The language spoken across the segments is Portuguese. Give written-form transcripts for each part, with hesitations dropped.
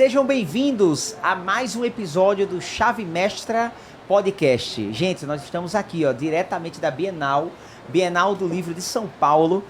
Sejam bem-vindos a mais um episódio do Chave Mestra Podcast. Gente, nós estamos aqui, diretamente da Bienal do Livro de São Paulo,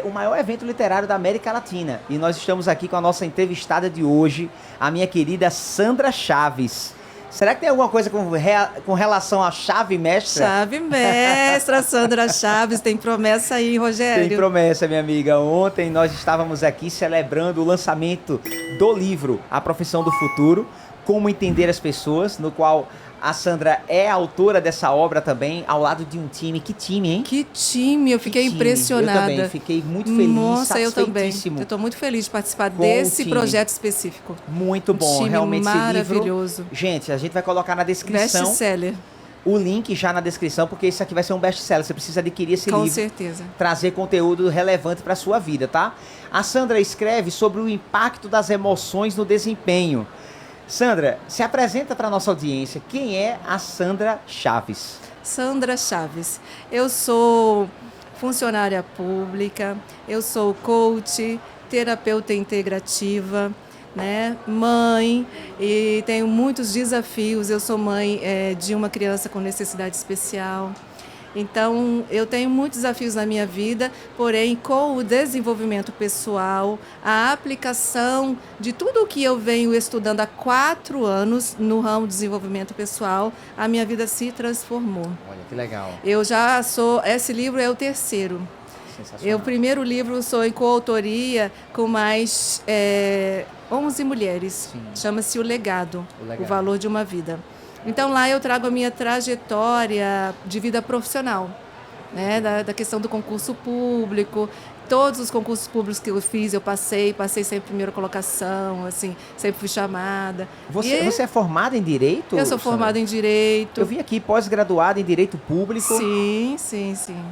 o maior evento literário da América Latina. E nós estamos aqui com a nossa entrevistada de hoje, a minha querida Sandra Chaves. Será que tem alguma coisa com relação à chave mestra? Chave mestra, Sandra Chaves, tem promessa aí, Rogério? Tem promessa, minha amiga. Ontem nós estávamos aqui celebrando o lançamento do livro A Profissão do Futuro, Como Entender as Pessoas, no qual a Sandra é autora dessa obra também, ao lado de um time. Que time, hein? Que time, eu fiquei impressionada. Eu também, fiquei muito feliz, Nossa, eu também. satisfeitíssimo. Eu estou muito feliz de participar desse projeto específico. Muito bom, time realmente maravilhoso. Esse livro. Gente, a gente vai colocar na descrição. Best-seller. O link já na descrição, porque isso aqui vai ser um best-seller. Você precisa adquirir esse livro. Com certeza. Trazer conteúdo relevante para a sua vida, tá? A Sandra escreve sobre o impacto das emoções no desempenho. Sandra, se apresenta para a nossa audiência. Quem é a Sandra Chaves? Sandra Chaves. Eu sou funcionária pública, eu sou coach, terapeuta integrativa, né? Mãe, e tenho muitos desafios. Eu sou mãe de uma criança com necessidade especial. Então, eu tenho muitos desafios na minha vida, porém, com o desenvolvimento pessoal, a aplicação de tudo o que eu venho estudando há 4 anos no ramo de desenvolvimento pessoal, a minha vida se transformou. Olha, que legal. Eu já sou... Esse livro é o terceiro. Sensacional. O primeiro livro sou em coautoria com mais 11 mulheres. Sim. Chama-se O Legado, o Valor de uma Vida. Então, lá eu trago a minha trajetória de vida profissional, né? Da questão do concurso público. Todos os concursos públicos que eu fiz, eu passei sempre primeira colocação, assim, sempre fui chamada. Você é formada em Direito? Eu sou formada em Direito. Eu vi aqui pós-graduada em Direito Público. Sim.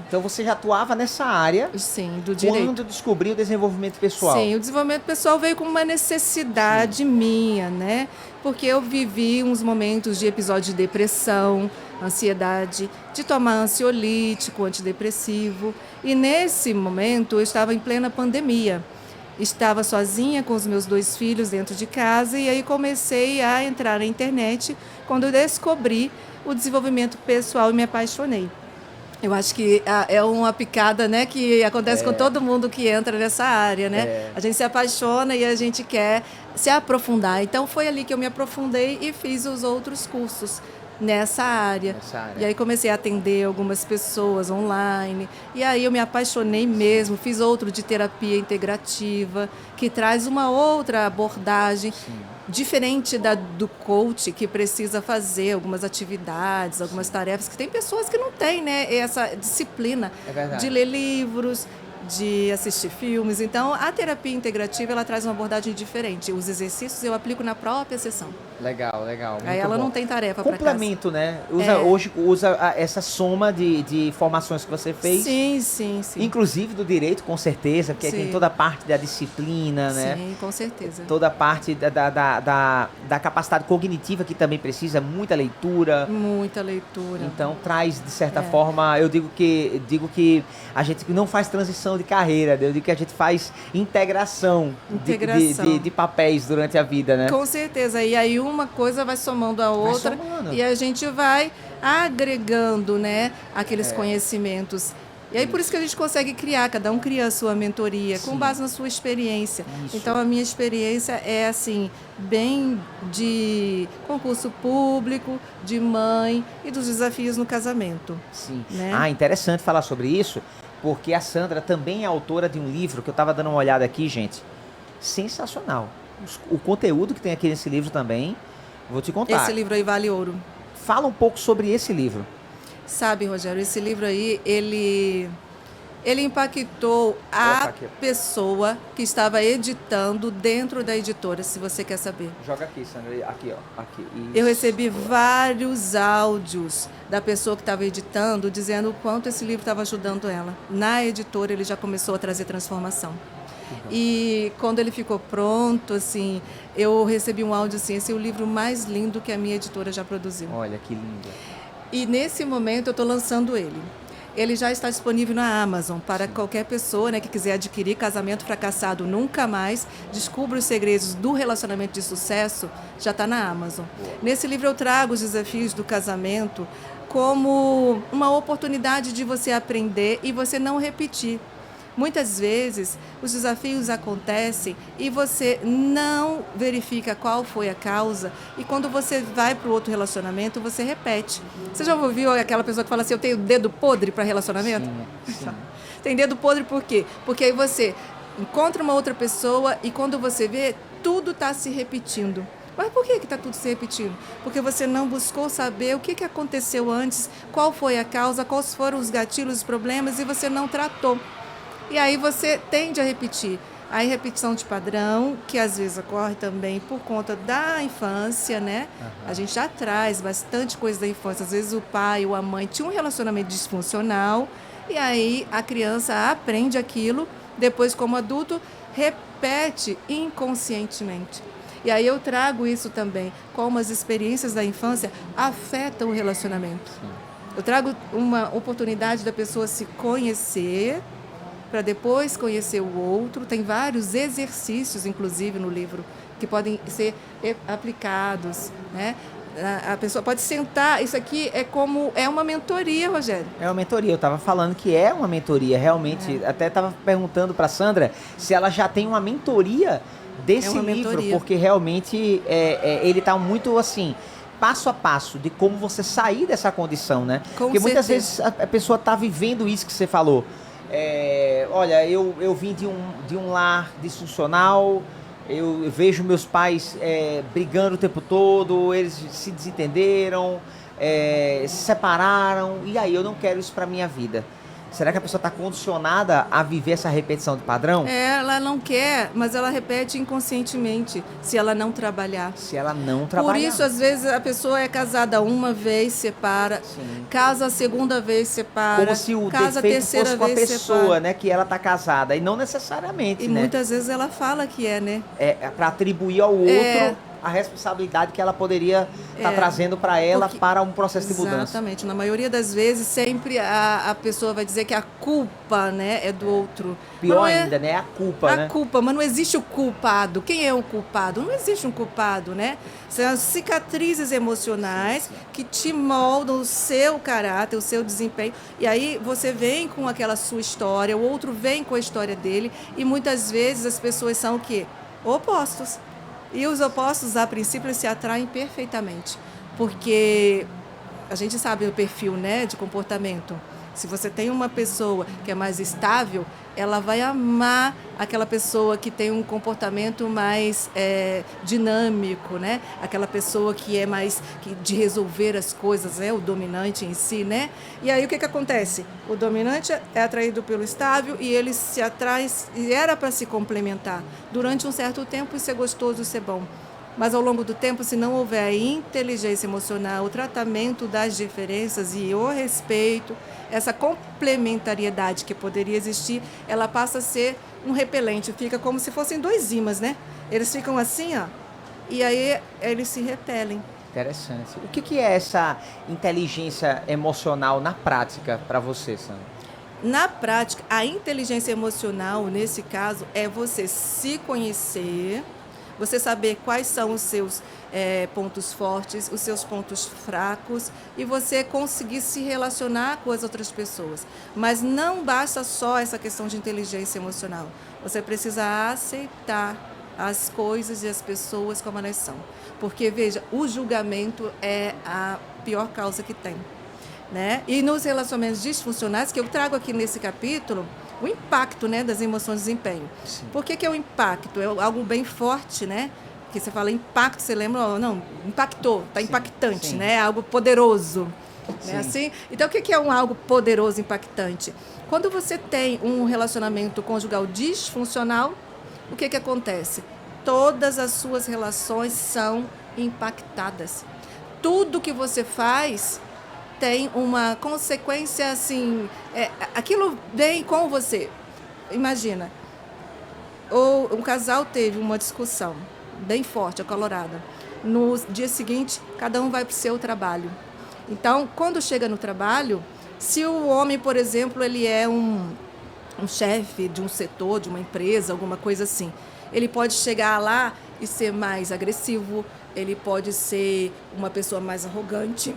Então você já atuava nessa área. Sim, do direito. Quando descobriu o desenvolvimento pessoal. Sim, o desenvolvimento pessoal veio com uma necessidade minha, né? Porque eu vivi uns momentos de episódio de depressão, ansiedade, de tomar ansiolítico, antidepressivo. E nesse momento eu estava em plena pandemia. Estava sozinha com os meus 2 filhos dentro de casa e aí comecei a entrar na internet quando eu descobri o desenvolvimento pessoal e me apaixonei. Eu acho que é uma picada, né, que acontece com todo mundo que entra nessa área, né? A gente se apaixona e a gente quer se aprofundar. Então, foi ali que eu me aprofundei e fiz os outros cursos nessa área. E aí comecei a atender algumas pessoas online. E aí eu me apaixonei mesmo. Fiz outro de terapia integrativa, que traz uma outra abordagem. Sim. Diferente do coach, que precisa fazer algumas atividades, algumas tarefas, que tem pessoas que não têm, né, essa disciplina de ler livros, de assistir filmes. Então, a terapia integrativa, ela traz uma abordagem diferente. Os exercícios eu aplico na própria sessão. Legal. Aí ela não tem tarefa para casa. Complemento, né? Hoje usa essa soma de formações que você fez. Sim. Inclusive do direito, com certeza, porque tem toda a parte da disciplina, né? Sim, com certeza. Toda a parte da capacidade cognitiva, que também precisa, muita leitura. Muita leitura. Então, traz, de certa forma, eu digo que a gente não faz transição de carreira, eu digo que a gente faz integração. De papéis durante a vida, né? Com certeza. E aí uma coisa vai somando a outra e a gente vai agregando, né, aqueles conhecimentos. E aí por isso que a gente consegue criar, cada um cria a sua mentoria, com base na sua experiência. Isso. Então a minha experiência é assim, bem de concurso público, de mãe e dos desafios no casamento. Sim. Né? Interessante falar sobre isso, porque a Sandra também é autora de um livro que eu estava dando uma olhada aqui, gente. Sensacional. O conteúdo que tem aqui nesse livro também, vou te contar. Esse livro aí vale ouro. Fala um pouco sobre esse livro. Sabe, Rogério, esse livro aí, ele impactou a pessoa que estava editando dentro da editora, se você quer saber. Joga aqui, Sandra. Aqui, ó. Aqui. Isso. Eu recebi vários áudios da pessoa que estava editando, dizendo o quanto esse livro estava ajudando ela. Na editora, ele já começou a trazer transformação. E quando ele ficou pronto, assim, eu recebi um áudio assim, esse é o livro mais lindo que a minha editora já produziu. Olha, que lindo. E nesse momento eu estou lançando ele. ele já está disponível na Amazon para qualquer pessoa, né, que quiser adquirir. Casamento Fracassado Nunca Mais, Descubra os Segredos do Relacionamento de Sucesso, já está na Amazon. Nesse livro eu trago os desafios do casamento como uma oportunidade de você aprender e você não repetir. Muitas vezes os desafios acontecem e você não verifica qual foi a causa, e quando você vai para o outro relacionamento, você repete. Você já ouviu aquela pessoa que fala assim, eu tenho dedo podre para relacionamento? Sim. Tem dedo podre por quê? Porque aí você encontra uma outra pessoa e quando você vê, tudo está se repetindo. Mas por que está tudo se repetindo? Porque você não buscou saber o que aconteceu antes, qual foi a causa, quais foram os gatilhos, os problemas, e você não tratou. E aí você tende a repetir. Aí repetição de padrão, que às vezes ocorre também por conta da infância, né? A gente já traz bastante coisa da infância. Às vezes o pai ou a mãe tinha um relacionamento disfuncional e aí a criança aprende aquilo, depois como adulto repete inconscientemente. E aí eu trago isso também, como as experiências da infância afetam o relacionamento. Eu trago uma oportunidade da pessoa se conhecer, para depois conhecer o outro. Tem vários exercícios, inclusive, no livro, que podem ser aplicados, né? A pessoa pode sentar, isso aqui é uma mentoria, Rogério. É uma mentoria, eu estava falando que é uma mentoria, realmente. Até estava perguntando para a Sandra se ela já tem uma mentoria desse livro, mentoria. Porque realmente ele está muito assim, passo a passo, de como você sair dessa condição, né? Porque muitas vezes a pessoa está vivendo isso que você falou. Olha, eu vim de um lar disfuncional, eu vejo meus pais brigando o tempo todo, eles se desentenderam, se separaram, e aí eu não quero isso para minha vida. Será que a pessoa está condicionada a viver essa repetição de padrão? Ela não quer, mas ela repete inconscientemente, se ela não trabalhar. Se ela não trabalhar. Por isso, às vezes, a pessoa é casada uma vez, separa. Sim. Casa a segunda vez, separa. Como se o casa defeito fosse com a pessoa, separa. Né, que ela está casada. E não necessariamente, e né? muitas vezes ela fala que né? É para atribuir ao outro a responsabilidade que ela poderia estar trazendo para ela para um processo de mudança. Exatamente. Na maioria das vezes, sempre a pessoa vai dizer que a culpa, né, é do outro. Pior ainda, né? A culpa, né? A culpa, mas não existe o culpado. Quem é o culpado? Não existe um culpado, né? São as cicatrizes emocionais que te moldam o seu caráter, o seu desempenho. E aí você vem com aquela sua história, o outro vem com a história dele, e muitas vezes as pessoas são o quê? Opostos. E os opostos, a princípio, se atraem perfeitamente, porque a gente sabe o perfil, né, de comportamento. Se você tem uma pessoa que é mais estável, ela vai amar aquela pessoa que tem um comportamento mais dinâmico, né? Aquela pessoa que é mais de resolver as coisas, né? O dominante em si, né? E aí o que acontece? O dominante é atraído pelo estável e ele se atrai, e era para se complementar. Durante um certo tempo isso é gostoso, isso é bom. Mas ao longo do tempo, se não houver a inteligência emocional, o tratamento das diferenças e o respeito, essa complementariedade que poderia existir, ela passa a ser um repelente, fica como se fossem dois ímãs, né? Eles ficam assim, ó, e aí eles se repelem. Interessante. O que é essa inteligência emocional na prática para você, Sandra? Na prática, a inteligência emocional, nesse caso, é você se conhecer, você saber quais são os seus pontos fortes, os seus pontos fracos, e você conseguir se relacionar com as outras pessoas. Mas não basta só essa questão de inteligência emocional. Você precisa aceitar as coisas e as pessoas como elas são. Porque, veja, o julgamento é a pior causa que tem, né? E nos relacionamentos disfuncionais, que eu trago aqui nesse capítulo, o impacto, né, das emoções de desempenho. Sim. Por que é o impacto? É algo bem forte, né? Que você fala impacto, você lembra? Não, impactou, está impactante, sim. Né? Algo poderoso. Né? Assim? Então, o que é algo poderoso, impactante? Quando você tem um relacionamento conjugal disfuncional, o que acontece? Todas as suas relações são impactadas. Tudo que você faz tem uma consequência assim, aquilo vem com você. Imagina, um casal teve uma discussão bem forte, acalorada. No dia seguinte, cada um vai para o seu trabalho. Então, quando chega no trabalho, Se o homem, por exemplo, ele é um chefe de um setor, de uma empresa, alguma coisa assim, ele pode chegar lá e ser mais agressivo, ele pode ser uma pessoa mais arrogante.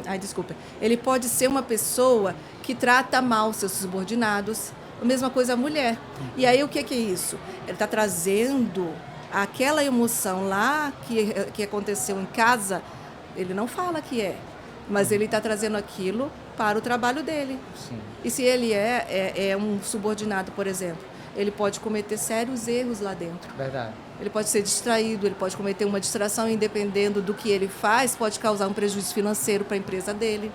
Ai, desculpa. Ele pode ser uma pessoa que trata mal seus subordinados. A mesma coisa a mulher. E aí o que é isso? Ele está trazendo aquela emoção lá que aconteceu em casa, ele não fala que é, mas ele está trazendo aquilo para o trabalho dele. Sim. E se ele é um subordinado, por exemplo, ele pode cometer sérios erros lá dentro. Verdade. Ele pode ser distraído, ele pode cometer uma distração e, dependendo do que ele faz, pode causar um prejuízo financeiro para a empresa dele.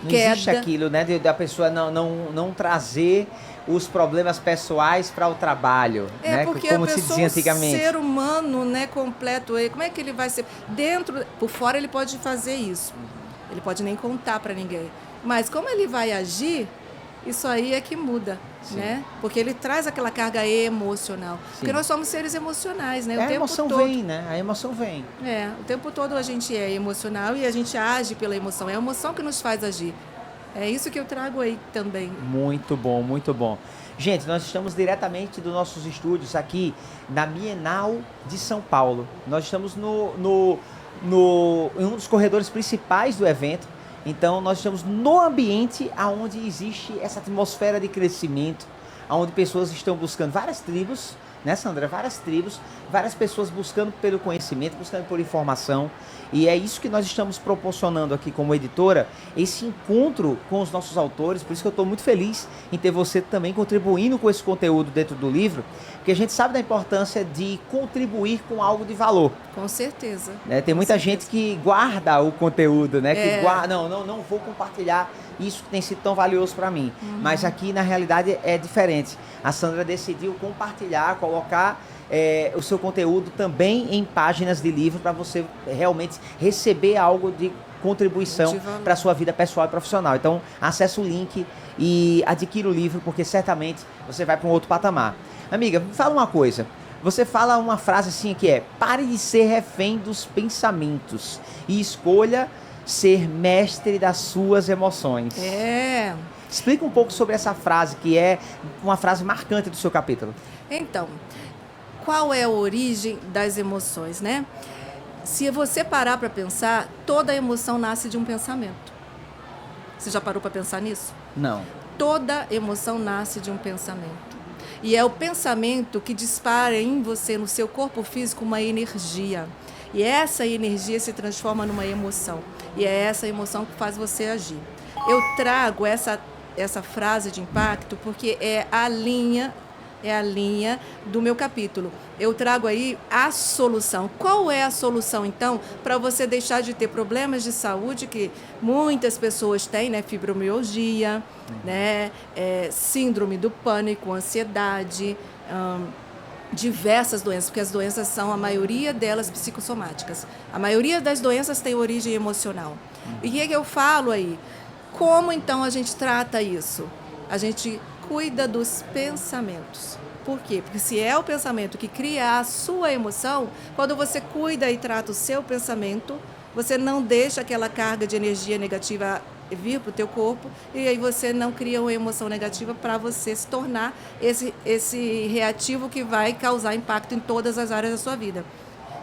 Não existe aquilo, né, da pessoa não trazer os problemas pessoais para o trabalho, né? Porque como a pessoa, se dizia antigamente. Um ser humano, né, completo, como é que ele vai ser? Dentro, por fora ele pode fazer isso. Ele pode nem contar para ninguém. Mas como ele vai agir, isso aí é que muda, né? Porque ele traz aquela carga emocional. Sim. Porque nós somos seres emocionais, né? A emoção vem, né? A emoção vem. O tempo todo a gente é emocional e a gente age pela emoção. É a emoção que nos faz agir. É isso que eu trago aí também. Muito bom, muito bom. Gente, nós estamos diretamente dos nossos estúdios aqui na Bienal de São Paulo. Nós estamos em um dos corredores principais do evento. Então, nós estamos no ambiente onde existe essa atmosfera de crescimento, onde pessoas estão buscando várias tribos, né, Sandra? Várias tribos, várias pessoas buscando pelo conhecimento, buscando por informação. E é isso que nós estamos proporcionando aqui como editora, esse encontro com os nossos autores. Por isso que eu estou muito feliz em ter você também contribuindo com esse conteúdo dentro do livro, porque a gente sabe da importância de contribuir com algo de valor. Com certeza. Né? Tem muita gente que guarda o conteúdo, né? Que guarda, não vou compartilhar isso que tem sido tão valioso para mim. Mas aqui, na realidade, é diferente. A Sandra decidiu compartilhar, colocar o seu conteúdo também em páginas de livro para você realmente receber algo de contribuição para a sua vida pessoal e profissional. Então, acesse o link e adquira o livro, porque certamente você vai para um outro patamar. Amiga, me fala uma coisa. Você fala uma frase assim que é: pare de ser refém dos pensamentos e escolha ser mestre das suas emoções. Explica um pouco sobre essa frase, que é uma frase marcante do seu capítulo. Então, qual é a origem das emoções, né? Se você parar para pensar, toda emoção nasce de um pensamento. Você já parou para pensar nisso? Não. Toda emoção nasce de um pensamento. E é o pensamento que dispara em você, no seu corpo físico, uma energia. E essa energia se transforma numa emoção. E é essa emoção que faz você agir. Eu trago essa frase de impacto porque é a linha do meu capítulo. Eu trago aí a solução. Qual é a solução, então, para você deixar de ter problemas de saúde que muitas pessoas têm, né? Fibromialgia, né? Síndrome do pânico, ansiedade, diversas doenças, porque as doenças são, a maioria delas, psicossomáticas. A maioria das doenças tem origem emocional. E o que eu falo aí? Como, então, a gente trata isso? A gente cuida dos pensamentos. Por quê? Porque se é o pensamento que cria a sua emoção, quando você cuida e trata o seu pensamento, você não deixa aquela carga de energia negativa vir para o teu corpo, e aí você não cria uma emoção negativa para você se tornar esse reativo que vai causar impacto em todas as áreas da sua vida.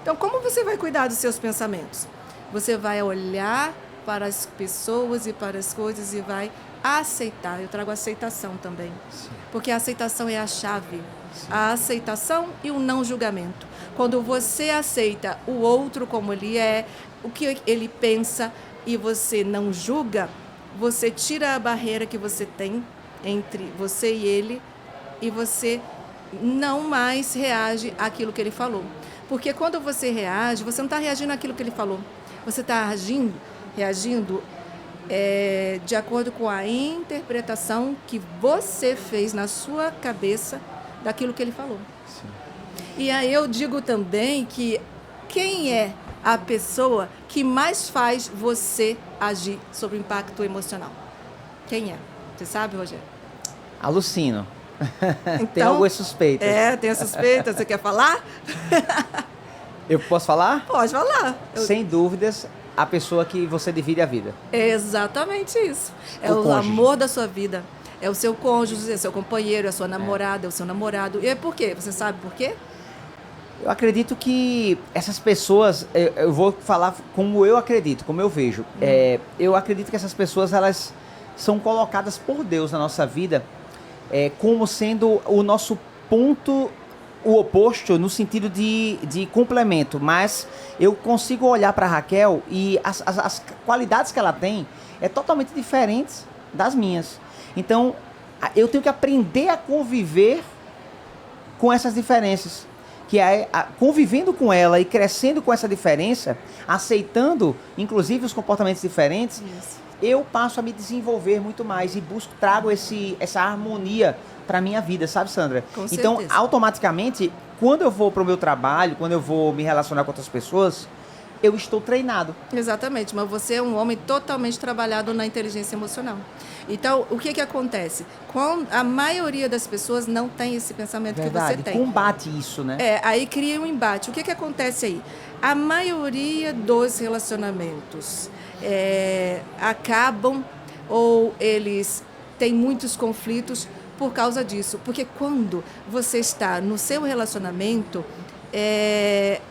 Então, como você vai cuidar dos seus pensamentos? Você vai olhar para as pessoas e para as coisas e vai aceitar. Eu trago aceitação também. Sim. Porque a aceitação é a chave. Sim. A aceitação e o não julgamento. Quando você aceita o outro como ele é, o que ele pensa, e você não julga, você tira a barreira que você tem entre você e ele, e você não mais reage àquilo que ele falou. Porque quando você reage, você não está reagindo àquilo que ele falou. Você está reagindo de acordo com a interpretação que você fez na sua cabeça daquilo que ele falou. Sim. E aí eu digo também que quem é a pessoa que mais faz você agir sobre o impacto emocional? Quem é? Você sabe, Rogério? Alucino. Então, tem algumas suspeitas. Tem a suspeita. Você quer falar? Eu posso falar? Pode falar. Sem dúvidas, a pessoa que você divide a vida. É exatamente isso. É O o cônjuge. amor da sua vida. É o seu cônjuge, é seu companheiro, é a sua namorada, é o seu namorado. E é por quê? Você sabe por quê? Eu acredito que essas pessoas, eu vou falar como eu acredito, como eu vejo. Eu acredito que essas pessoas, elas são colocadas por Deus na nossa vida como sendo o nosso ponto, o oposto, no sentido de complemento. Mas eu consigo olhar para Raquel e as qualidades que ela tem é totalmente diferentes das minhas. Então, eu tenho que aprender a conviver com essas diferenças. Que é convivendo com ela e crescendo com essa diferença, aceitando, inclusive, os comportamentos diferentes, eu passo a me desenvolver muito mais e trago essa harmonia para minha vida, sabe, Sandra? Com então, certeza. automaticamente, quando eu vou para o meu trabalho, quando eu vou me relacionar com outras pessoas, eu estou treinado. Exatamente, mas você é um homem totalmente trabalhado na inteligência emocional. Então, o que acontece? A maioria das pessoas não tem esse pensamento Verdade, que você tem. combate isso, né? Aí cria um embate. O que acontece aí? A maioria dos relacionamentos acabam ou eles têm muitos conflitos por causa disso. Porque quando você está no seu relacionamento,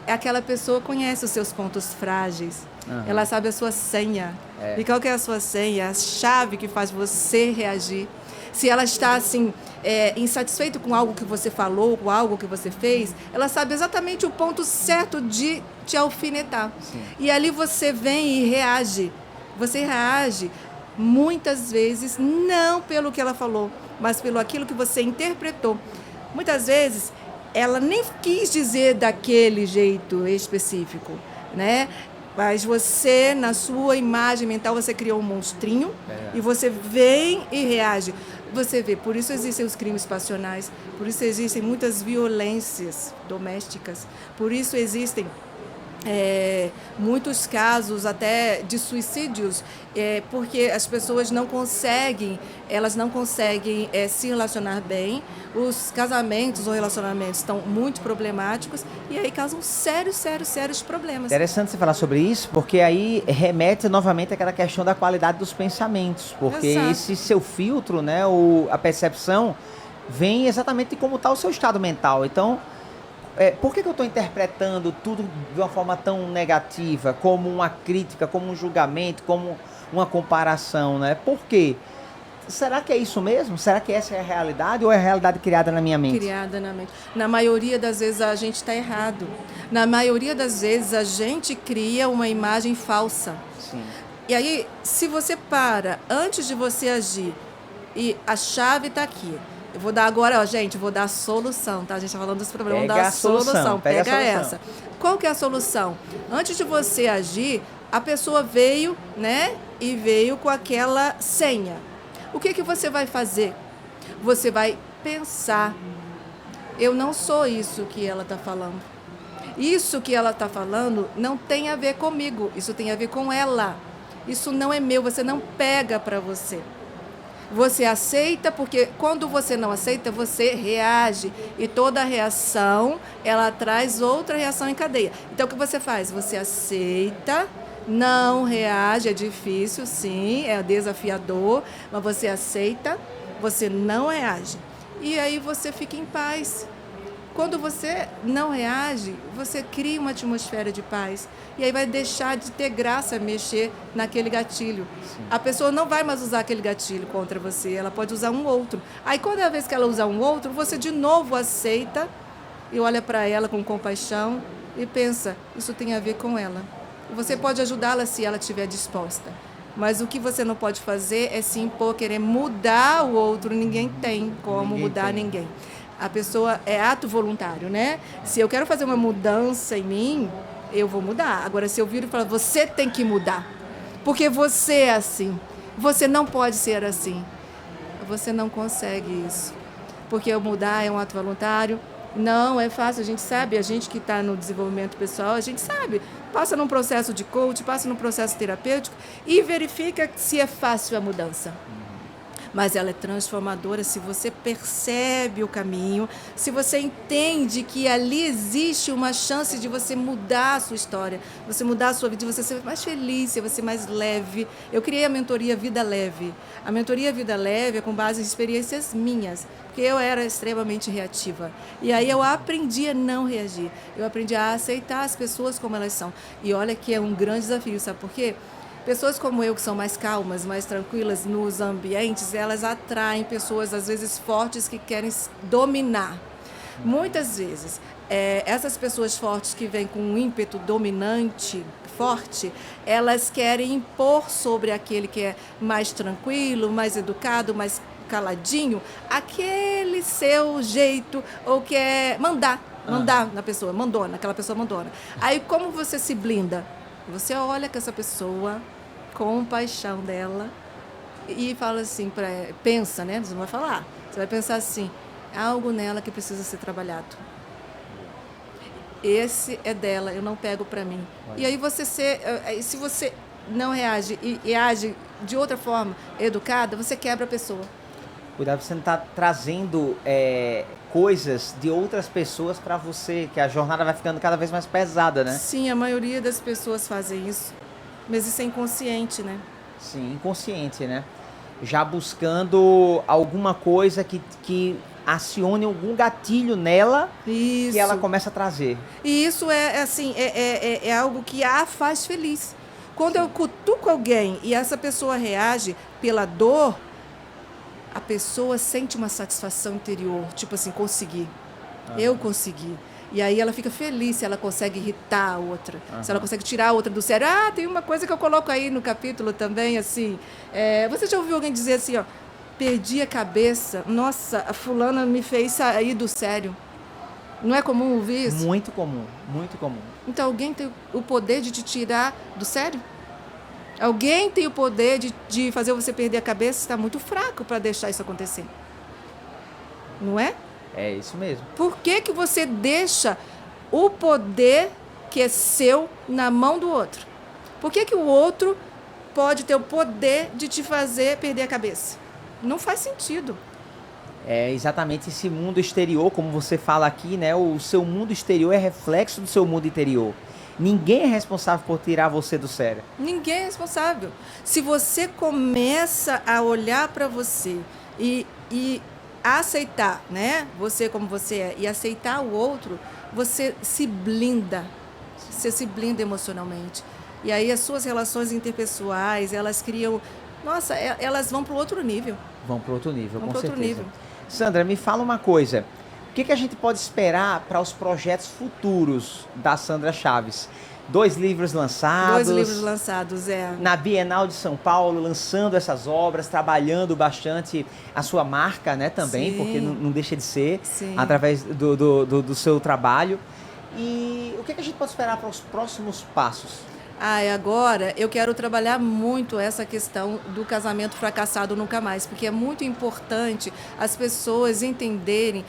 aquela pessoa conhece os seus pontos frágeis. Uhum. Ela sabe a sua senha. E qual que é a sua senha? A chave que faz você reagir. Se ela está assim, insatisfeita com algo que você falou, com algo que você fez, ela sabe exatamente o ponto certo de te alfinetar. Sim. E ali você vem e reage. Você reage muitas vezes não pelo que ela falou, mas pelo aquilo que você interpretou. Muitas vezes ela nem quis dizer daquele jeito específico, né? Mas você, na sua imagem mental, você criou um monstrinho e você vem e reage. Você vê, por isso existem os crimes passionais, por isso existem muitas violências domésticas, por isso existem muitos casos até de suicídios, porque as pessoas não conseguem, se relacionar bem, os casamentos ou relacionamentos estão muito problemáticos e aí causam sérios problemas. Interessante você falar sobre isso, porque aí remete novamente àquela questão da qualidade dos pensamentos, porque Exato. esse seu filtro, né, a percepção, vem exatamente de como está o seu estado mental. Então, por que eu estou interpretando tudo de uma forma tão negativa, como uma crítica, como um julgamento, como uma comparação, né? Por quê? Será que é isso mesmo? Será que essa é a realidade ou é a realidade criada na minha mente? Criada na mente. Na maioria das vezes a gente está errado. Na maioria das vezes a gente cria uma imagem falsa. Sim. E aí, se você para antes de você agir, e a chave está aqui. Eu vou dar agora, gente, vou dar a solução, tá? A gente está falando dos problemas Pega da a solução, pega a solução. essa. Qual que é a solução? Antes de você agir, a pessoa veio, né? E veio com aquela senha. O que você vai fazer? Você vai pensar. Eu não sou isso que ela está falando. Isso que ela está falando não tem a ver comigo. Isso tem a ver com ela. Isso não é meu. Você não pega para você. Você aceita, porque quando você não aceita, você reage. E toda reação, ela traz outra reação em cadeia. Então, o que você faz? Você aceita, não reage, é difícil, sim, é desafiador, mas você aceita, você não reage. E aí você fica em paz. Quando você não reage, você cria uma atmosfera de paz. E aí vai deixar de ter graça mexer naquele gatilho. Sim. A pessoa não vai mais usar aquele gatilho contra você, ela pode usar um outro. Aí, cada vez que ela usar um outro, você de novo aceita e olha para ela com compaixão e pensa, isso tem a ver com ela. Você pode ajudá-la se ela estiver disposta. Mas o que você não pode fazer é se impor, querer mudar o outro. Ninguém tem como mudar ninguém. A pessoa é ato voluntário, né? Se eu quero fazer uma mudança em mim, eu vou mudar. Agora, se eu viro e falo, você tem que mudar, porque você é assim, você não pode ser assim, você não consegue isso. Porque eu mudar é um ato voluntário, não é fácil, a gente sabe, a gente que está no desenvolvimento pessoal, a gente sabe, passa num processo de coach, passa num processo terapêutico e verifica se é fácil a mudança. mas ela é transformadora se você percebe o caminho, se você entende que ali existe uma chance de você mudar a sua história, você mudar a sua vida, de você ser mais feliz, de você ser mais leve. Eu criei a mentoria Vida Leve. A mentoria Vida Leve é com base em experiências minhas, porque eu era extremamente reativa. E aí eu aprendi a não reagir. Eu aprendi a aceitar as pessoas como elas são. E olha que é um grande desafio, sabe por quê? Pessoas como eu, que são mais calmas, mais tranquilas nos ambientes, elas atraem pessoas, às vezes, fortes, que querem dominar. Muitas vezes, essas pessoas fortes que vêm com um ímpeto dominante, forte, elas querem impor sobre aquele que é mais tranquilo, mais educado, mais caladinho, aquele seu jeito, ou quer mandar na pessoa, mandona, aquela pessoa mandona. Aí como você se blinda? Você olha com essa pessoa, com paixão dela, e fala assim, pensa, né? Você não vai falar. Você vai pensar assim, há algo nela que precisa ser trabalhado. Esse é dela, eu não pego para mim. E aí se você não reage e age de outra forma, educada, você quebra a pessoa. Cuidado, você não está trazendo coisas de outras pessoas para você, que a jornada vai ficando cada vez mais pesada, né? Sim, a maioria das pessoas fazem isso. Mas isso é inconsciente, né? Sim, inconsciente, né? Já buscando alguma coisa que acione algum gatilho nela, isso, que ela começa a trazer. E isso é algo que a faz feliz. Quando eu cutuco alguém e essa pessoa reage pela dor, a pessoa sente uma satisfação interior, tipo assim, consegui. Eu consegui. E aí ela fica feliz se ela consegue irritar a outra, se ela consegue tirar a outra do sério. Tem uma coisa que eu coloco aí no capítulo também, assim, você já ouviu alguém dizer assim, ó, perdi a cabeça, nossa, a fulana me fez sair do sério. Não é comum ouvir isso? Muito comum, muito comum. Então alguém tem o poder de te tirar do sério? Alguém tem o poder de fazer você perder a cabeça? Está muito fraco para deixar isso acontecer. Não é? É isso mesmo. Por que você deixa o poder que é seu na mão do outro? Por que o outro pode ter o poder de te fazer perder a cabeça? Não faz sentido. É exatamente esse mundo exterior, como você fala aqui, né? O seu mundo exterior é reflexo do seu mundo interior. Ninguém é responsável por tirar você do sério. Ninguém é responsável. Se você começa a olhar para você e aceitar, né? Você como você é, e aceitar o outro, você se blinda. Você se blinda emocionalmente. E aí as suas relações interpessoais, elas criam... Nossa, elas vão para o outro nível. Vão para outro nível, vão com para certeza. Outro nível. Sandra, me fala uma coisa. O que a gente pode esperar para os projetos futuros da Sandra Chaves? 2 livros lançados. 2 livros lançados, Na Bienal de São Paulo, lançando essas obras, trabalhando bastante a sua marca, né, também, Sim. porque não deixa de ser, Sim. através do seu trabalho. E o que a gente pode esperar para os próximos passos? Agora eu quero trabalhar muito essa questão do casamento fracassado nunca mais, porque é muito importante as pessoas entenderem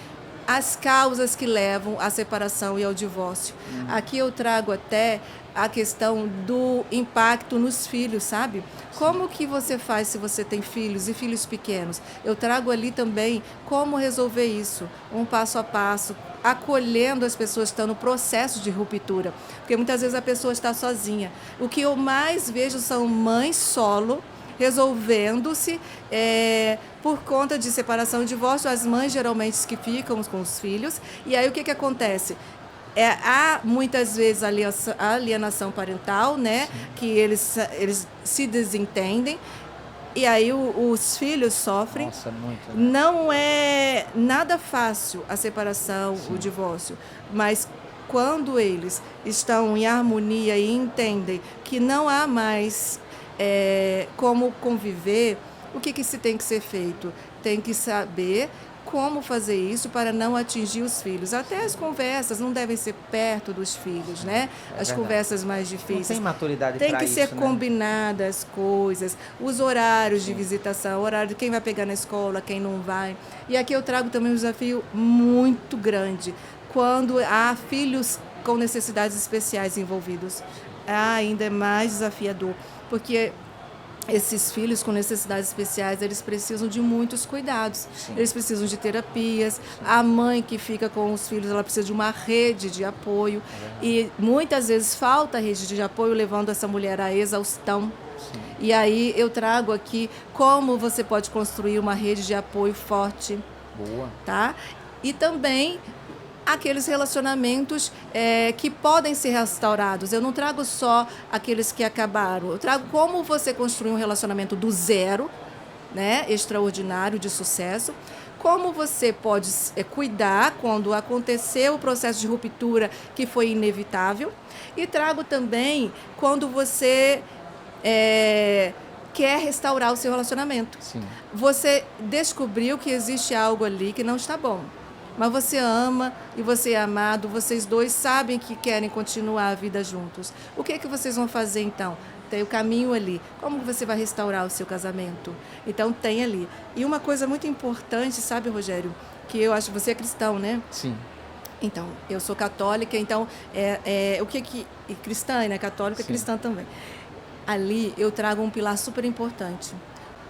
as causas que levam à separação e ao divórcio. Aqui eu trago até a questão do impacto nos filhos, sabe? Como que você faz se você tem filhos e filhos pequenos? Eu trago ali também como resolver isso, um passo a passo, acolhendo as pessoas que estão no processo de ruptura, porque muitas vezes a pessoa está sozinha. O que eu mais vejo são mães solo, resolvendo-se por conta de separação e divórcio, as mães geralmente que ficam com os filhos. E aí o que acontece? Há muitas vezes a alienação parental, né? Sim. Que eles se desentendem e aí os filhos sofrem. Nossa, muito, né? Não é nada fácil a separação, sim, o divórcio, mas quando eles estão em harmonia e entendem que não há mais como conviver, o que se tem que ser feito? Tem que saber como fazer isso para não atingir os filhos. Até as conversas não devem ser perto dos filhos, né? As conversas mais difíceis. Não tem maturidade para isso, tem que ser né? combinadas as coisas, os horários de visitação, o horário de quem vai pegar na escola, quem não vai. E aqui eu trago também um desafio muito grande, quando há filhos com necessidades especiais envolvidos. Ainda é mais desafiador, porque esses filhos com necessidades especiais, eles precisam de muitos cuidados. Sim. Eles precisam de terapias. A mãe que fica com os filhos, ela precisa de uma rede de apoio. E muitas vezes falta a rede de apoio, levando essa mulher à exaustão. Sim. E aí eu trago aqui como você pode construir uma rede de apoio forte. Boa. Tá? E também aqueles relacionamentos que podem ser restaurados. Eu não trago só aqueles que acabaram. Eu trago como você construir um relacionamento do zero, né, extraordinário, de sucesso. Como você pode cuidar quando aconteceu o processo de ruptura que foi inevitável. E trago também quando você quer restaurar o seu relacionamento. Sim. Você descobriu que existe algo ali que não está bom. Mas você ama e você é amado, vocês dois sabem que querem continuar a vida juntos. O que é que vocês vão fazer então? Tem o caminho ali. Como você vai restaurar o seu casamento? Então tem ali. E uma coisa muito importante, sabe, Rogério? Que eu acho, você é cristão, né? Sim. Então, eu sou católica, então o que e cristã, né? Católica e cristã também. Ali eu trago um pilar super importante.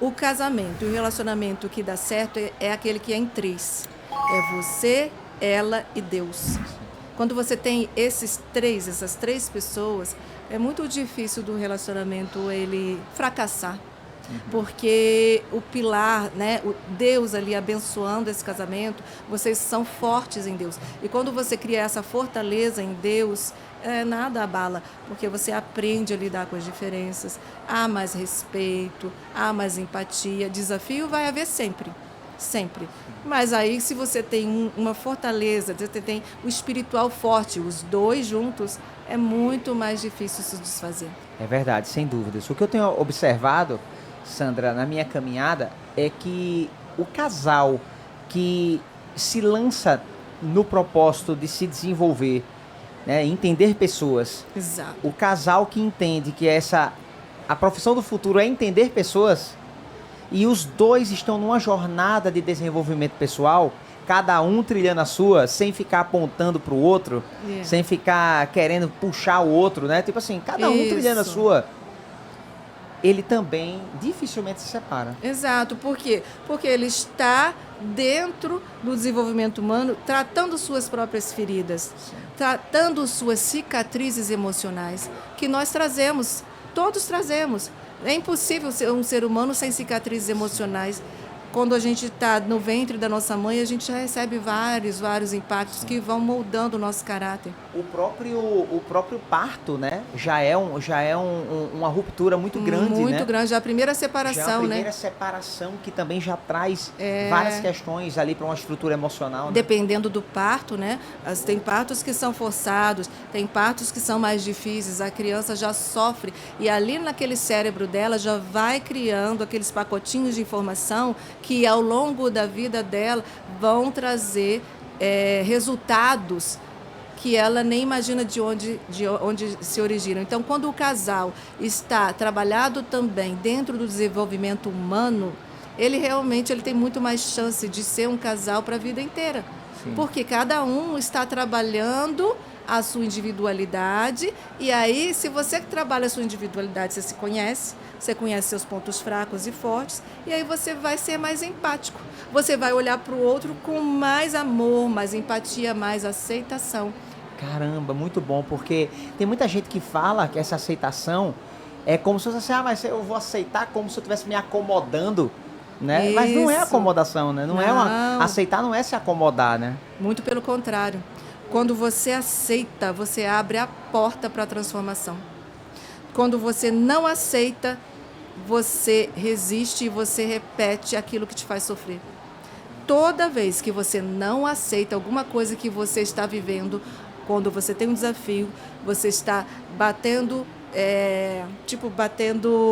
O casamento e o relacionamento que dá certo é aquele que é em três. É você, ela e Deus. Quando você tem essas três pessoas, é muito difícil do relacionamento ele fracassar. Porque o pilar, né, o Deus ali abençoando esse casamento, vocês são fortes em Deus. E quando você cria essa fortaleza em Deus, nada abala, porque você aprende a lidar com as diferenças, há mais respeito, há mais empatia. Desafio vai haver sempre. Sempre. Mas aí, se você tem uma fortaleza, você tem o espiritual forte, os dois juntos, é muito mais difícil se desfazer. É verdade, sem dúvidas. O que eu tenho observado, Sandra, na minha caminhada, é que o casal que se lança no propósito de se desenvolver, né, entender pessoas, Exato. o casal que entende que a profissão do futuro é entender pessoas, e os dois estão numa jornada de desenvolvimento pessoal, cada um trilhando a sua, sem ficar apontando para o outro, sem ficar querendo puxar o outro, né? Tipo assim, cada um trilhando a sua, ele também dificilmente se separa. Exato. Por quê? Porque ele está dentro do desenvolvimento humano, tratando suas próprias feridas, tratando suas cicatrizes emocionais, que nós trazemos, todos trazemos. É impossível ser um ser humano sem cicatrizes emocionais. Quando a gente está no ventre da nossa mãe, a gente já recebe vários impactos que vão moldando o nosso caráter. O próprio parto, né? Já é uma ruptura muito grande, né? Muito grande. A primeira separação, já a primeira né? separação que também já traz várias questões ali para uma estrutura emocional, né? Dependendo do parto, né? Tem partos que são forçados, tem partos que são mais difíceis, a criança já sofre e ali naquele cérebro dela já vai criando aqueles pacotinhos de informação que ao longo da vida dela vão trazer resultados que ela nem imagina de onde se originam. Então, quando o casal está trabalhado também dentro do desenvolvimento humano, ele tem muito mais chance de ser um casal para a vida inteira. Sim. Porque cada um está trabalhando a sua individualidade, e aí, se você trabalha a sua individualidade, você se conhece, você conhece seus pontos fracos e fortes, e aí você vai ser mais empático. Você vai olhar para o outro com mais amor, mais empatia, mais aceitação. Caramba, muito bom, porque tem muita gente que fala que essa aceitação é como se fosse assim, mas eu vou aceitar como se eu estivesse me acomodando, né? Mas não é acomodação, né? Aceitar não é se acomodar, né? Muito pelo contrário. Quando você aceita, você abre a porta para a transformação. Quando você não aceita, você resiste e você repete aquilo que te faz sofrer. Toda vez que você não aceita alguma coisa que você está vivendo, quando você tem um desafio, você está batendo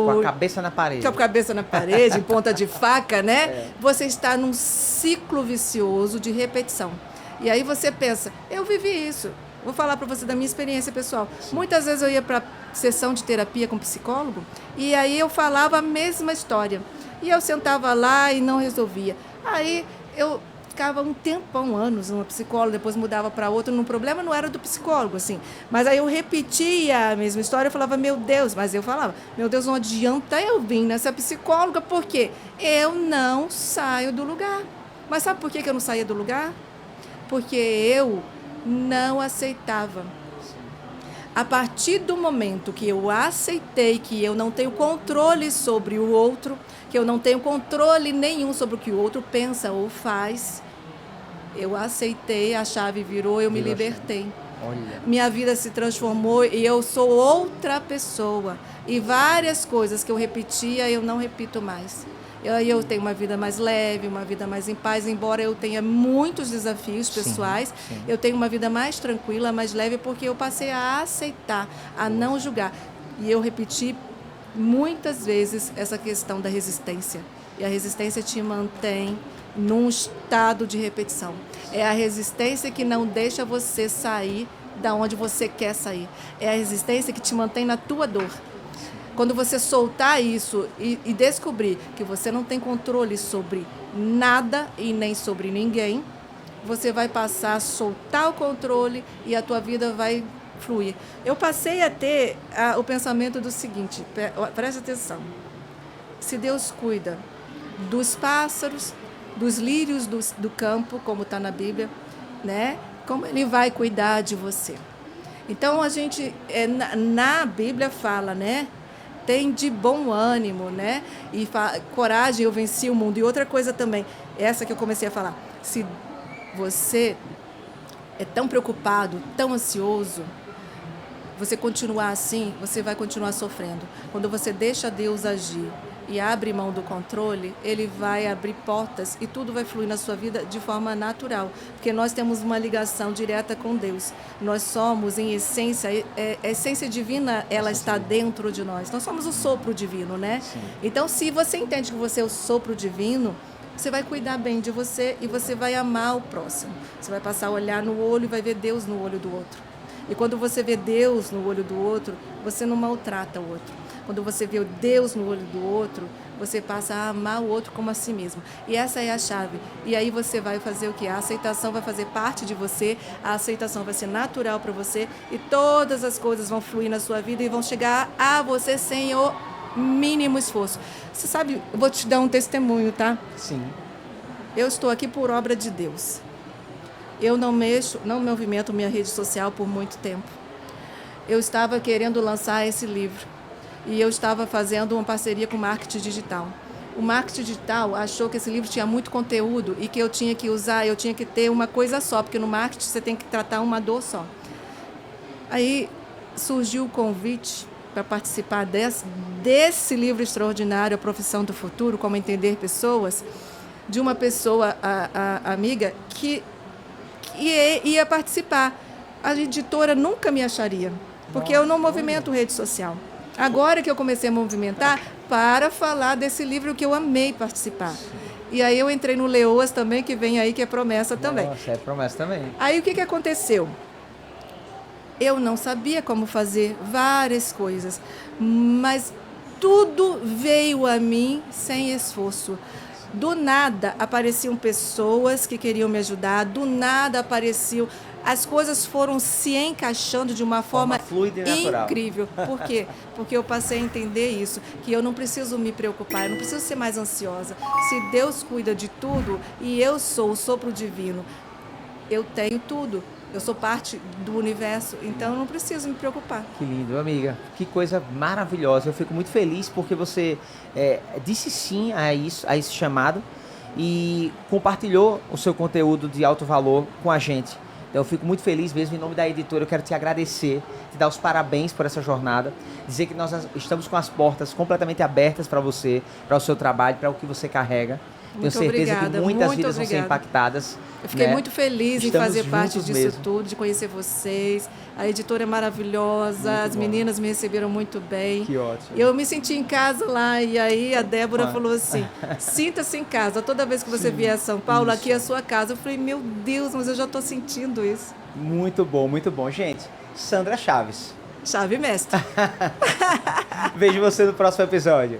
com a cabeça na parede. Com a cabeça na parede, em ponta de faca, né? Você está num ciclo vicioso de repetição. E aí você pensa, eu vivi isso. Vou falar para você da minha experiência pessoal. Sim. Muitas vezes eu ia para sessão de terapia com psicólogo e aí eu falava a mesma história. E eu sentava lá e não resolvia. Aí eu ficava um tempão, anos, numa psicóloga, depois mudava para outra. O problema não era do psicólogo, assim. Mas aí eu repetia a mesma história, eu falava, meu Deus, mas eu falava, meu Deus, não adianta eu vir nessa psicóloga, porque eu não saio do lugar. Mas sabe por que eu não saía do lugar? Porque eu não aceitava. A partir do momento que eu aceitei que eu não tenho controle sobre o outro, que eu não tenho controle nenhum sobre o que o outro pensa ou faz, eu aceitei, a chave virou, eu me libertei. Olha. Minha vida se transformou e eu sou outra pessoa. E várias coisas que eu repetia, eu não repito mais. Eu tenho uma vida mais leve, uma vida mais em paz, embora eu tenha muitos desafios pessoais, sim. Eu tenho uma vida mais tranquila, mais leve, porque eu passei a aceitar, a não julgar. E eu repeti muitas vezes essa questão da resistência. E a resistência te mantém num estado de repetição. É a resistência que não deixa você sair da onde você quer sair. É a resistência que te mantém na tua dor. Quando você soltar isso e descobrir que você não tem controle sobre nada e nem sobre ninguém, você vai passar a soltar o controle e a tua vida vai fluir. Eu passei a ter o pensamento do seguinte, presta atenção, se Deus cuida dos pássaros, dos lírios do campo, como está na Bíblia, né? Como Ele vai cuidar de você? Então, a gente, na Bíblia fala, né? Tem de bom ânimo, né? E coragem, eu venci o mundo. E outra coisa também, essa que eu comecei a falar, se você é tão preocupado, tão ansioso, você continuar assim, você vai continuar sofrendo. Quando você deixa Deus agir e abre mão do controle, Ele vai abrir portas e tudo vai fluir na sua vida de forma natural, porque nós temos uma ligação direta com Deus. Nós somos, em essência, a essência divina, ela está dentro de nós. Nós somos o sopro divino, né? Sim. Então, se você entende que você é o sopro divino, você vai cuidar bem de você e você vai amar o próximo. Você vai passar a olhar no olho e vai ver Deus no olho do outro. E quando você vê Deus no olho do outro, você não maltrata o outro. Quando você vê o Deus no olho do outro, você passa a amar o outro como a si mesmo. E essa é a chave. E aí você vai fazer o quê? A aceitação vai fazer parte de você, a aceitação vai ser natural para você e todas as coisas vão fluir na sua vida e vão chegar a você sem o mínimo esforço. Você sabe, eu vou te dar um testemunho, tá? Sim. Eu estou aqui por obra de Deus. Eu não movimento minha rede social por muito tempo. Eu estava querendo lançar esse livro. E eu estava fazendo uma parceria com o marketing digital. O marketing digital achou que esse livro tinha muito conteúdo e que eu tinha que usar, eu tinha que ter uma coisa só, porque no marketing você tem que tratar uma dor só. Aí surgiu o convite para participar desse livro extraordinário, A Profissão do Futuro, Como Entender Pessoas, de uma pessoa amiga que ia participar. A editora nunca me acharia, porque eu não movimento rede social. Agora que eu comecei a movimentar para falar desse livro que eu amei participar. E aí eu entrei no Leoas também, que vem aí, que é promessa também. Nossa, é promessa também. Aí o que aconteceu? Eu não sabia como fazer várias coisas, mas tudo veio a mim sem esforço. Do nada apareciam pessoas que queriam me ajudar, do nada apareciam... As coisas foram se encaixando de uma forma fluida e natural. Incrível. Por quê? Porque eu passei a entender isso, que eu não preciso me preocupar, eu não preciso ser mais ansiosa. Se Deus cuida de tudo e eu sou o sopro divino, eu tenho tudo. Eu sou parte do universo, então eu não preciso me preocupar. Que lindo, amiga. Que coisa maravilhosa. Eu fico muito feliz porque você disse sim a esse chamado e compartilhou o seu conteúdo de alto valor com a gente. Então eu fico muito feliz mesmo, em nome da editora, eu quero te agradecer, te dar os parabéns por essa jornada, dizer que nós estamos com as portas completamente abertas para você, para o seu trabalho, para o que você carrega. Tenho certeza que muitas vidas vão ser impactadas. Eu fiquei muito feliz em fazer parte disso tudo, de conhecer vocês. A editora é maravilhosa, as meninas me receberam muito bem. Que ótimo. Eu me senti em casa lá, e aí a Débora falou assim, sinta-se em casa, toda vez que você vier a São Paulo, aqui é a sua casa. Eu falei, meu Deus, mas eu já estou sentindo isso. Muito bom, muito bom. Gente, Sandra Chaves. Chave mestre. Vejo você no próximo episódio.